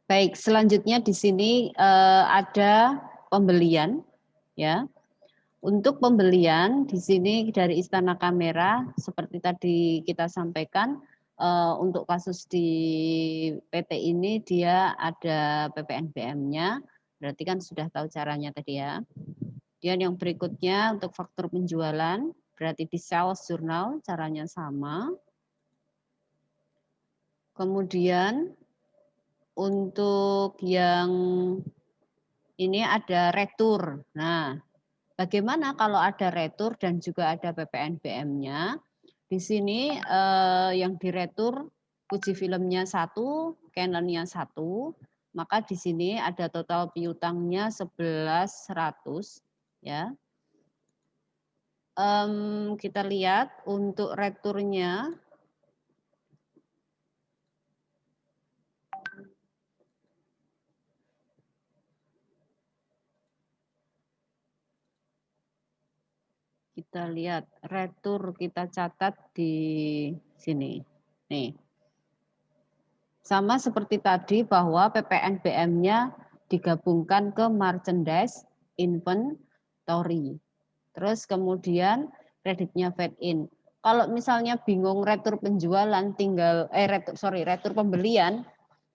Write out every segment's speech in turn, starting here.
Baik, selanjutnya di sini ada pembelian, ya. Untuk pembelian di sini dari Istana Kamera, seperti tadi kita sampaikan, untuk kasus di PT ini dia ada PPNBM-nya, berarti kan sudah tahu caranya tadi ya. Kemudian yang berikutnya untuk faktur penjualan, berarti di sales journal caranya sama. Kemudian untuk yang ini ada retur. Nah, bagaimana kalau ada retur dan juga ada PPNBM-nya? Di sini yang diretur Fuji filmnya 1, Canon-nya 1, maka di sini ada total piutangnya 11.100 ya. Kita lihat untuk returnya kita lihat retur kita catat di sini. Nih. Sama seperti tadi bahwa PPNBM-nya digabungkan ke merchandise inventory. Terus kemudian kreditnya fed in. Kalau misalnya bingung retur penjualan tinggal retur pembelian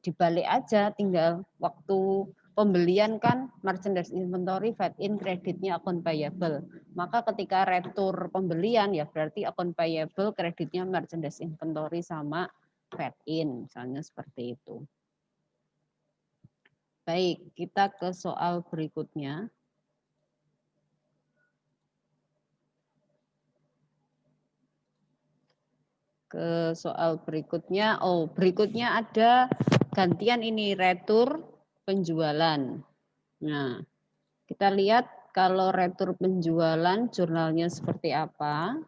dibalik aja, tinggal waktu pembelian kan merchandise inventory fed in, kreditnya account payable. Maka ketika retur pembelian ya berarti account payable, kreditnya merchandise inventory sama fed in, misalnya seperti itu. Baik, kita ke soal berikutnya. Ke soal berikutnya, berikutnya ada gantian ini retur penjualan. Nah, kita lihat kalau retur penjualan jurnalnya seperti apa.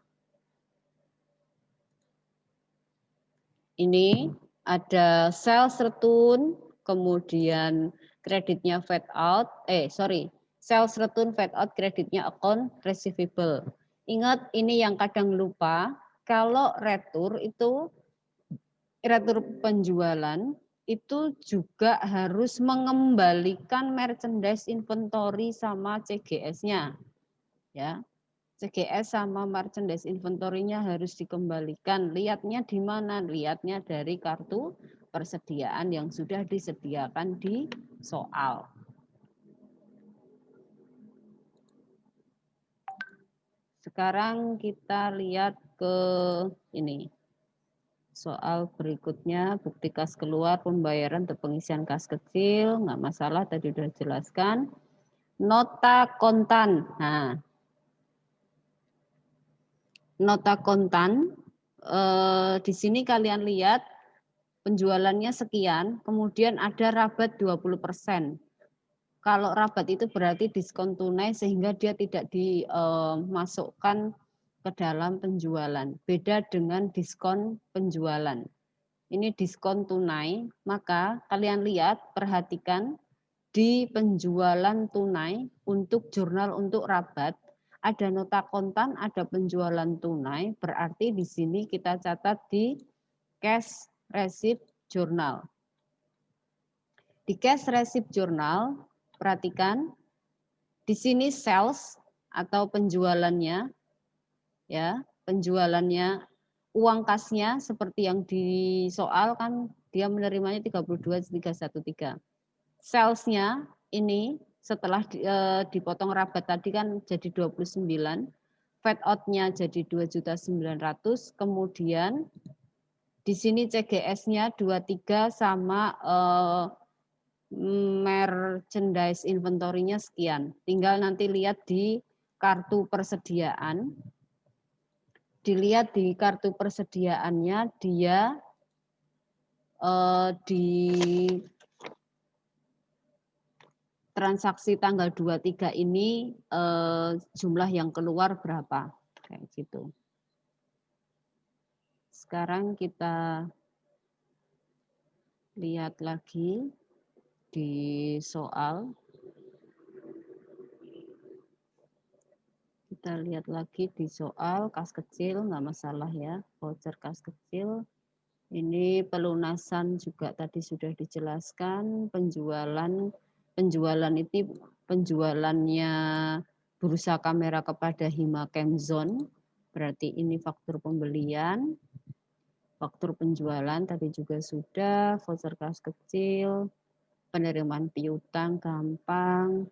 Ini ada sales return, kemudian kreditnya fed out, sales return fed out, kreditnya account receivable. Ingat ini yang kadang lupa, kalau retur itu retur penjualan itu juga harus mengembalikan merchandise inventory sama CGS-nya. Ya. CGS sama merchandise inventory-nya harus dikembalikan. Lihatnya di mana? Lihatnya dari kartu persediaan yang sudah disediakan di soal. Sekarang kita lihat ke ini. Soal berikutnya, bukti kas keluar, pembayaran untuk pengisian kas kecil, nggak masalah, tadi sudah jelaskan. Nota kontan. Nah, nota kontan, di sini kalian lihat penjualannya sekian, kemudian ada rabat 20%. Kalau rabat itu berarti diskon tunai sehingga dia tidak dimasukkan ke dalam penjualan. Beda dengan diskon penjualan. Ini diskon tunai, maka kalian lihat, perhatikan di penjualan tunai untuk jurnal untuk rabat, ada nota kontan, ada penjualan tunai, berarti di sini kita catat di cash receipt journal. Di cash receipt journal, perhatikan di sini sales atau penjualannya, ya, penjualannya, uang kasnya seperti yang di soal kan dia menerimanya 32.313. Salesnya ini setelah dipotong rabat tadi kan jadi 29, fed out-nya jadi 2.900.000, kemudian di sini CGS-nya 23 sama merchandise inventory-nya sekian. Tinggal nanti lihat di kartu persediaan. Dilihat di kartu persediaannya dia di transaksi tanggal 23 ini jumlah yang keluar berapa. Kayak gitu. Sekarang kita lihat lagi di soal. Kita lihat lagi di soal kas kecil, nggak masalah ya, voucher kas kecil. Ini pelunasan juga tadi sudah dijelaskan, penjualan itu penjualannya bursa kamera kepada Hima Kemzon, berarti ini faktur pembelian, faktur penjualan tadi juga sudah, voucher kas kecil, penerimaan piutang gampang.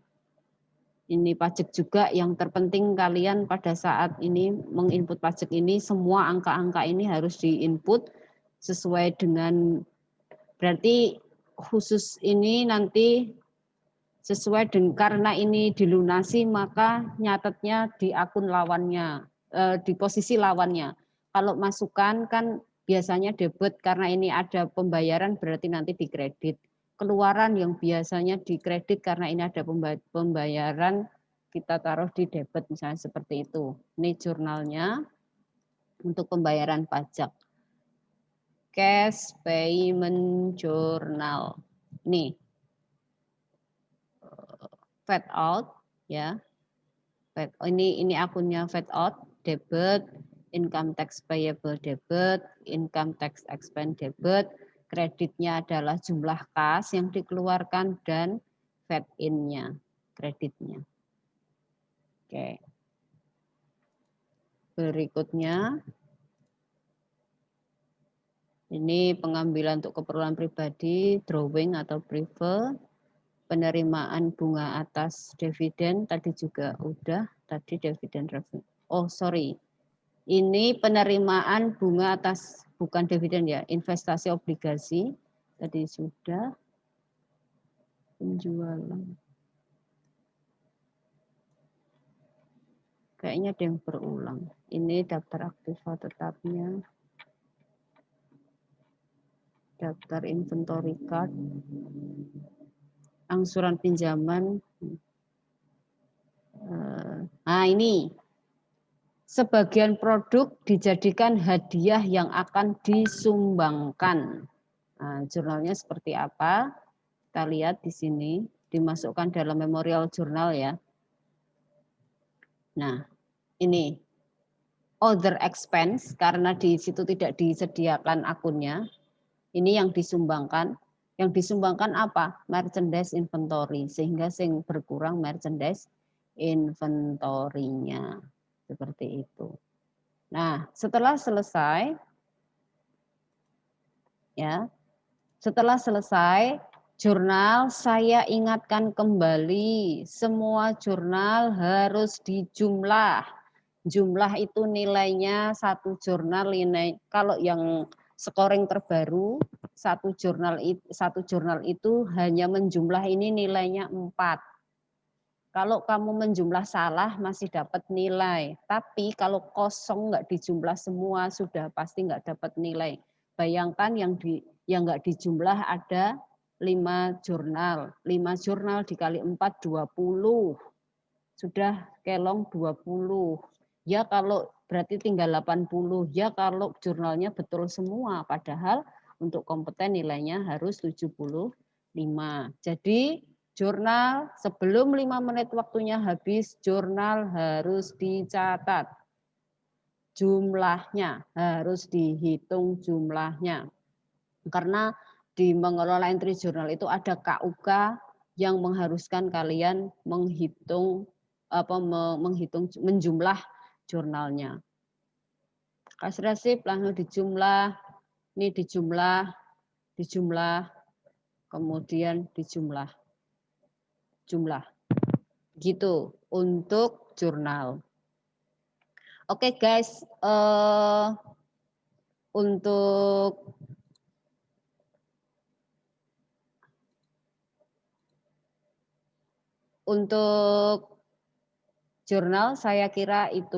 Ini pajak juga yang terpenting kalian pada saat ini menginput pajak ini, semua angka-angka ini harus diinput sesuai dengan, berarti khusus ini nanti sesuai dengan, karena ini dilunasi maka nyatetnya di akun lawannya, di posisi lawannya. Kalau masukan kan biasanya debit, karena ini ada pembayaran berarti nanti dikredit. Keluaran yang biasanya dikredit karena ini ada pembayaran, kita taruh di debit misalnya seperti itu. Ini jurnalnya untuk pembayaran pajak. Cash payment journal. Nih, fade out ya. Ini akunnya fade out, debit, income tax payable debit, income tax expense debit, kreditnya adalah jumlah kas yang dikeluarkan dan fade in-nya, kreditnya. Oke. Berikutnya ini pengambilan untuk keperluan pribadi, drawing atau prefer, penerimaan bunga atas dividen tadi juga udah, tadi dividen revenue. Oh, sorry. Ini penerimaan bunga atas, bukan dividen ya, investasi obligasi tadi sudah, penjualan. Kayaknya ada yang berulang. Ini daftar aktiva tetapnya. Daftar inventory card, angsuran pinjaman. Nah ini, sebagian produk dijadikan hadiah yang akan disumbangkan. Nah, jurnalnya seperti apa? Kita lihat di sini, dimasukkan dalam memorial jurnal ya. Nah, ini other expense karena di situ tidak disediakan akunnya. Ini yang disumbangkan. Yang disumbangkan apa? Merchandise inventory, sehingga sing berkurang merchandise inventory-nya. Seperti itu. Nah, setelah selesai ya. Setelah selesai jurnal, saya ingatkan kembali, semua jurnal harus dijumlah. Jumlah itu nilainya satu jurnal, kalau yang scoring terbaru satu jurnal itu hanya menjumlah ini nilainya 4. Kalau kamu menjumlah salah masih dapat nilai, tapi kalau kosong nggak dijumlah semua sudah pasti nggak dapat nilai. Bayangkan yang nggak dijumlah ada 5 jurnal. 5 jurnal dikali 4 20. Sudah kelong 20. Ya kalau berarti tinggal 80. Ya kalau jurnalnya betul semua, padahal untuk kompeten nilainya harus 75. Jadi jurnal sebelum 5 menit waktunya habis, jurnal harus dicatat. Jumlahnya harus dihitung jumlahnya. Karena di mengelola entry jurnal itu ada KUK yang mengharuskan kalian menghitung menjumlah jurnalnya. Kasresip langsung dijumlah, ini dijumlah, kemudian dijumlah. Jumlah. Gitu untuk jurnal. Oke guys, untuk jurnal saya kira itu